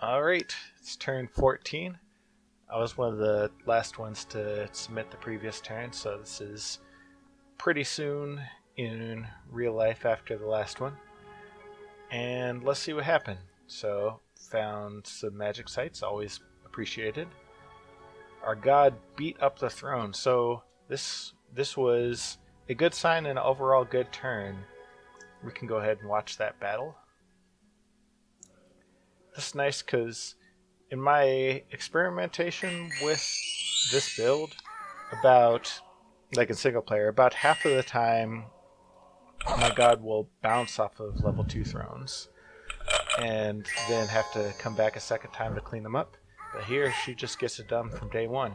Alright, it's turn 14. I was one of the last ones to submit the previous turn, so this is pretty soon in real life after the last one. And let's see what happened. So, found some magic sites, always appreciated. Our god beat up the throne, so this was a good sign and an overall good turn. We can go ahead and watch that battle. This is nice because in my experimentation with this build, like in single player, about half of the time my god will bounce off of level 2 thrones and then have to come back a second time to clean them up. But here she just gets it done from day one.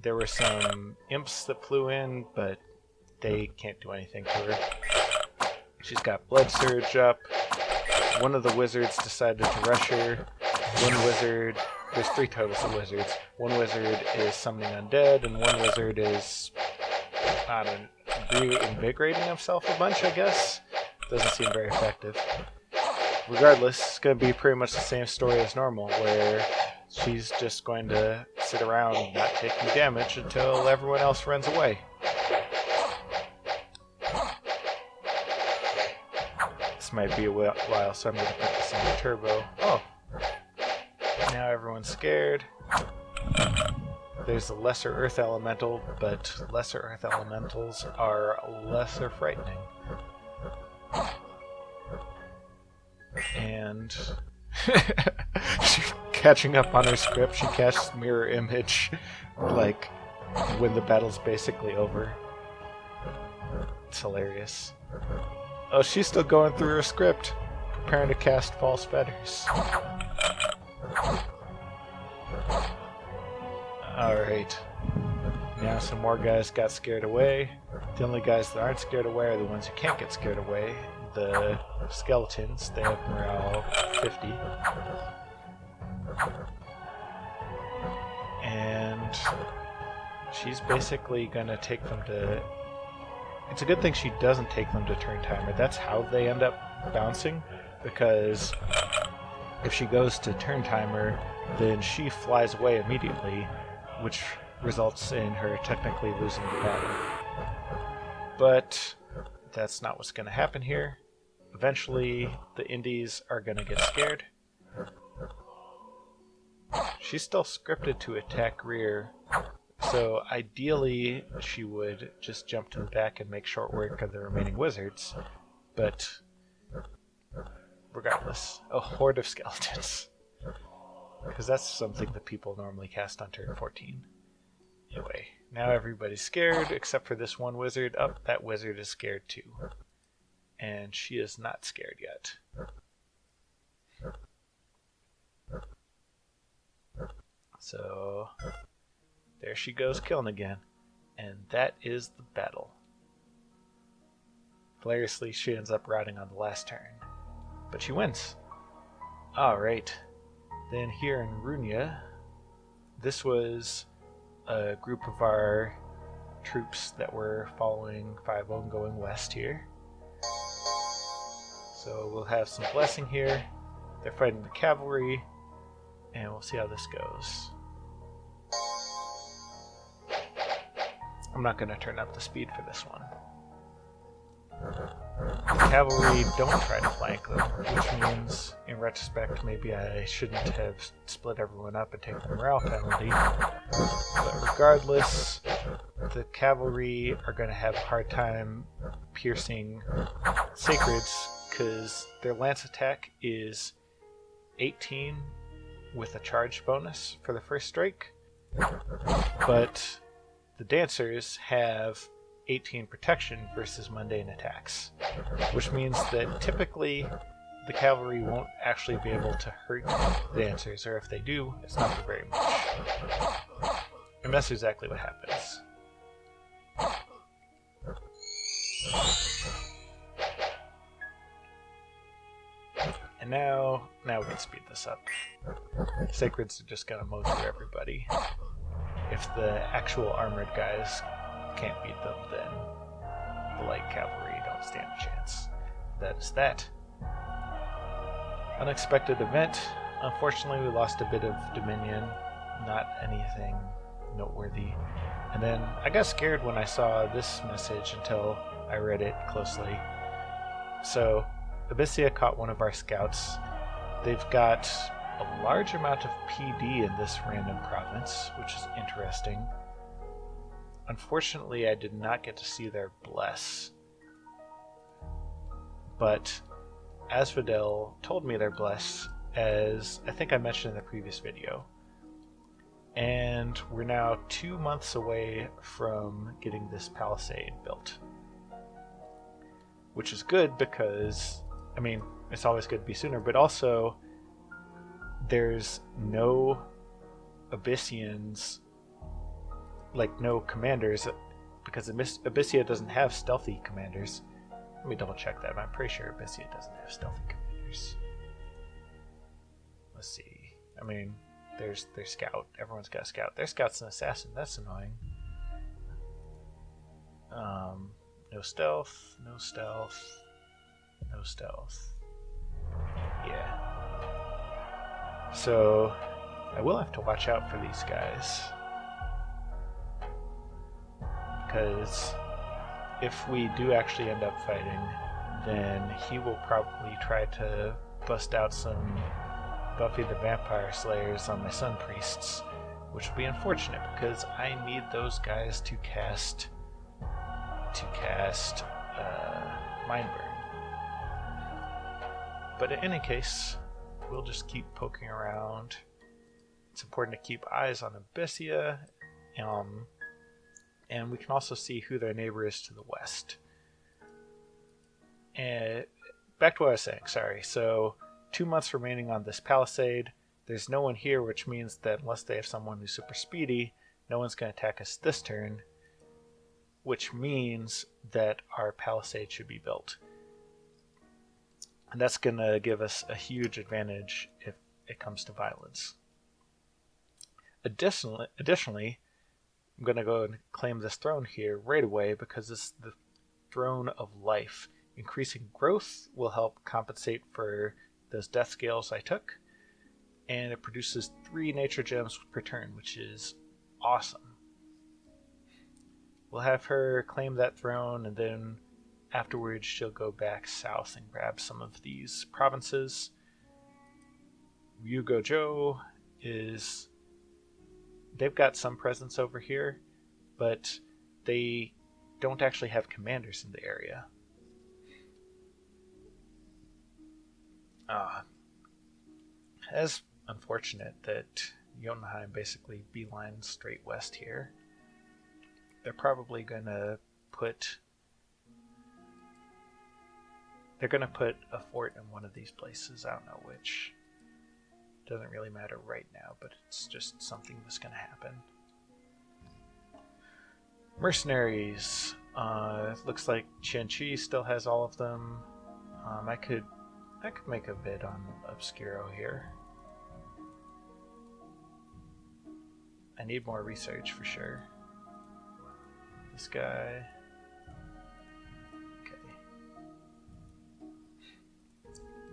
There were some imps that flew in, but they can't do anything to her. She's got Blood Surge up. One of the wizards decided to rush her. There's 3 totals of wizards. One wizard is summoning undead, and one wizard is, reinvigorating himself a bunch, I guess. Doesn't seem very effective. Regardless, it's going to be pretty much the same story as normal, where she's just going to sit around and not take any damage until everyone else runs away. This might be a while, so I'm going to put this on turbo. Oh! Now everyone's scared. There's a lesser earth elemental, but lesser earth elementals are lesser frightening. And she's catching up on her script. She casts mirror image like when the battle's basically over. It's hilarious. Oh, she's still going through her script, preparing to cast false fetters. Alright. Now some more guys got scared away. The only guys that aren't scared away are the ones who can't get scared away. The skeletons, they have morale 50. And she's basically gonna take them to... It's a good thing she doesn't take them to turn timer. That's how they end up bouncing, because if she goes to turn timer, then she flies away immediately, which results in her technically losing the battle. But that's not what's going to happen here. Eventually, the indies are going to get scared. She's still scripted to attack rear, so ideally she would just jump to the back and make short work of the remaining wizards. But regardless, a horde of skeletons. Because that's something that people normally cast on turn 14. Anyway, now everybody's scared except for this one wizard. Oh, that wizard is scared too. And she is not scared yet. So, there she goes killing again. And that is the battle. Hilariously, she ends up routing on the last turn. But she wins. Alright. Then here in Runia, this was a group of our troops that were following 5-0 and going west here. So we'll have some blessing here. They're fighting the cavalry, and we'll see how this goes. I'm not going to turn up the speed for this one. The cavalry don't try to flank them, which means, in retrospect, maybe I shouldn't have split everyone up and taken the morale penalty. But regardless, the cavalry are going to have a hard time piercing sacreds because their lance attack is 18 with a charge bonus for the first strike, but the dancers have 18 protection versus mundane attacks, which means that typically the cavalry won't actually be able to hurt the dancers, or if they do, it's not for very much. And that's exactly what happens. And now we can speed this up. Sacreds are just gonna mow through everybody. If the actual armored guys can't beat them, then the light cavalry don't stand a chance. That is that. Unexpected event. Unfortunately, we lost a bit of Dominion, not anything noteworthy. And then I got scared when I saw this message until I read it closely. So, Abyssia caught one of our scouts. They've got a large amount of PD in this random province, which is interesting. Unfortunately, I did not get to see their bless. But Asphodel told me their bless, as I think I mentioned in the previous video. And we're now 2 months away from getting this palisade built. Which is good because, I mean, it's always good to be sooner, but also there's no Abyssians, like no commanders, because Abyssia doesn't have stealthy commanders. Let me double check that, but I'm pretty sure Abyssia doesn't have stealthy commanders. Let's see. I mean, there's their scout. Everyone's got a scout. Their scout's an assassin. That's annoying. No stealth, no stealth, no stealth. Yeah. So, I will have to watch out for these guys. Because if we do actually end up fighting, then he will probably try to bust out some Buffy the Vampire Slayers on my Sun Priests, which will be unfortunate because I need those guys to cast Mindburn. But in any case, we'll just keep poking around. It's important to keep eyes on Abyssia, and we can also see who their neighbor is to the west. And back to what I was saying, sorry. So 2 months remaining on this palisade. There's no one here, which means that unless they have someone who's super speedy, no one's going to attack us this turn, which means that our palisade should be built. And that's going to give us a huge advantage if it comes to violence. Additionally, I'm going to go and claim this throne here right away because it's the Throne of Life. Increasing growth will help compensate for those death scales I took, and it produces 3 nature gems per turn, which is awesome. We'll have her claim that throne, and then afterwards she'll go back south and grab some of these provinces. Ryugojo they've got some presence over here, but they don't actually have commanders in the area. It's unfortunate that Jotunheim basically beelines straight west here. They're probably gonna put a fort in one of these places. I don't know which. Doesn't really matter right now, but it's just something that's gonna happen. Mercenaries. Looks like Qianqi still has all of them. I could make a bid on Obscuro here. I need more research for sure. This guy. Okay.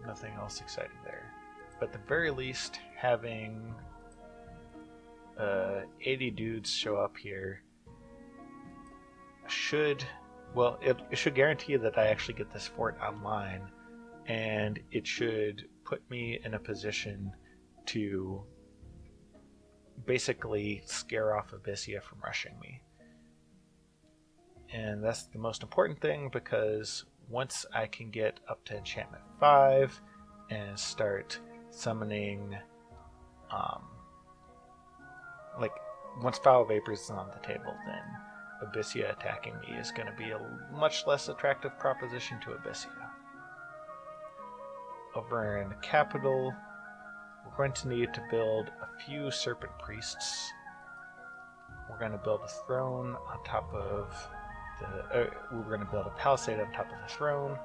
Nothing else exciting there. But at the very least, having 80 dudes show up here should guarantee that I actually get this fort online, and it should put me in a position to basically scare off Abyssia from rushing me. And that's the most important thing, because once I can get up to enchantment 5 and start summoning, once Foul Vapors is on the table, then Abyssia attacking me is going to be a much less attractive proposition to Abyssia. Over in the capital, we're going to need to build a few Serpent Priests. We're going to build a throne on top of we're going to build a palisade on top of the throne.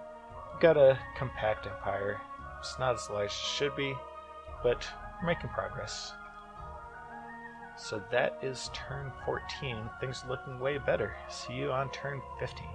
We've got a compact empire. It's not as large as it should be, but we're making progress. So that is turn 14. Things are looking way better. See you on turn 15.